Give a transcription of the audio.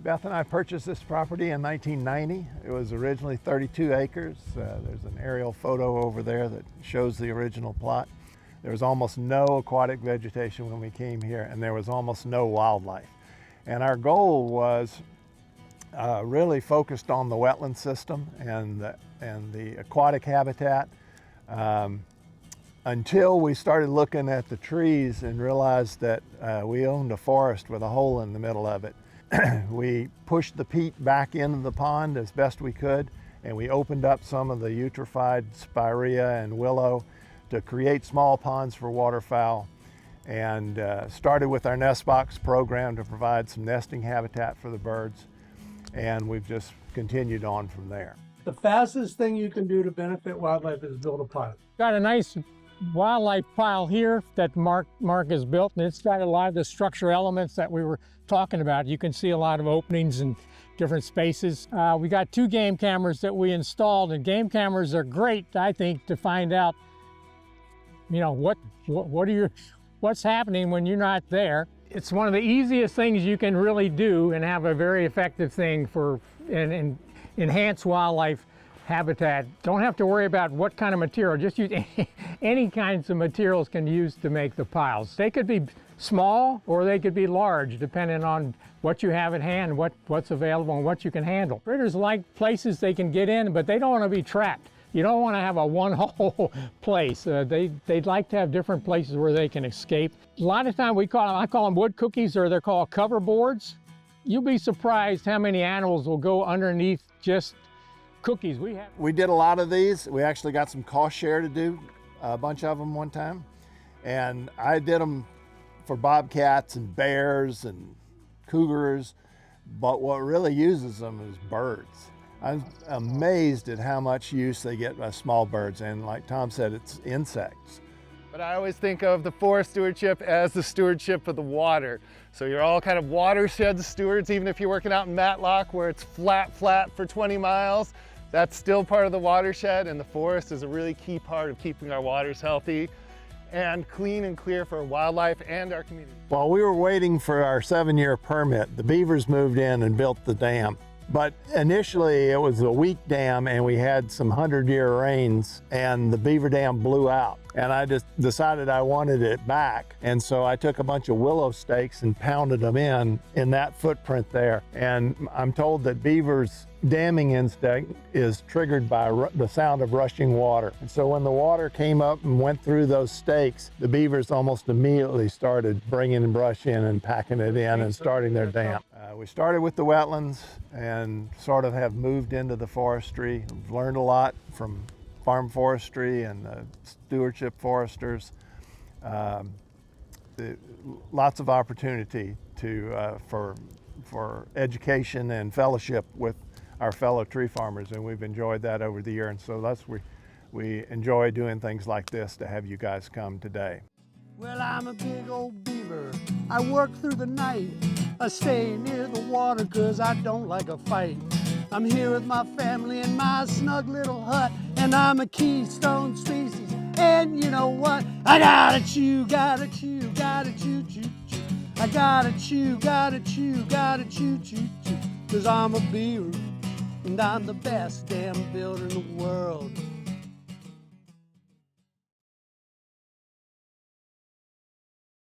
Beth and I purchased this property in 1990. It was originally 32 acres. There's an aerial photo over there that shows the original plot. There was almost no aquatic vegetation when we came here, and there was almost no wildlife. And our goal was really focused on the wetland system and the aquatic habitat until we started looking at the trees and realized that we owned a forest with a hole in the middle of it. We pushed the peat back into the pond as best we could, and we opened up some of the eutrophied spirea and willow to create small ponds for waterfowl, and started with our nest box program to provide some nesting habitat for the birds, and we've just continued on from there. The fastest thing you can do to benefit wildlife is build a pile. Got a nice wildlife pile here that Mark has built, and it's got a lot of the structure elements that we were talking about. You can see a lot of openings and different spaces. We got 2 game cameras that we installed, and game cameras are great, I think, to find out, you know, what's happening when you're not there. It's one of the easiest things you can really do and have a very effective thing for and enhance wildlife habitat. Don't have to worry about what kind of material, just use any kinds of materials can use to make the piles. They could be small or they could be large, depending on what you have at hand, what's available and what you can handle. Critters like places they can get in, but they don't want to be trapped. You don't want to have a one-hole place. They'd like to have different places where they can escape. A lot of times I call them wood cookies, or they're called cover boards. You'll be surprised how many animals will go underneath just cookies. We did a lot of these. We actually got some cost share to do, a bunch of them one time. And I did them for bobcats and bears and cougars, but what really uses them is birds. I'm amazed at how much use they get by small birds, and like Tom said, it's insects. But I always think of the forest stewardship as the stewardship of the water. So you're all kind of watershed stewards, even if you're working out in Matlock where it's flat for 20 miles. That's still part of the watershed, and the forest is a really key part of keeping our waters healthy and clean and clear for wildlife and our community. While we were waiting for our 7-year permit, the beavers moved in and built the dam. But initially it was a weak dam, and we had some 100-year rains, and the beaver dam blew out. And I just decided I wanted it back. And so I took a bunch of willow stakes and pounded them in that footprint there. And I'm told that beavers' damming instinct is triggered by the sound of rushing water. And so when the water came up and went through those stakes, the beavers almost immediately started bringing brush in and packing it in and starting their dam. We started with the wetlands and sort of have moved into the forestry. We've learned a lot from farm forestry and stewardship foresters. Lots of opportunity for education and fellowship with our fellow tree farmers, and we've enjoyed that over the year. And so we enjoy doing things like this to have you guys come today. Well, I'm a big old beaver. I work through the night. I stay near the water 'cause I don't like a fight. I'm here with my family in my snug little hut, and I'm a keystone species. And you know what? I gotta chew, gotta chew, gotta chew, chew, chew. I gotta chew, gotta chew, gotta chew, chew, chew. 'Cause I'm a beaver, and I'm the best damn builder in the world.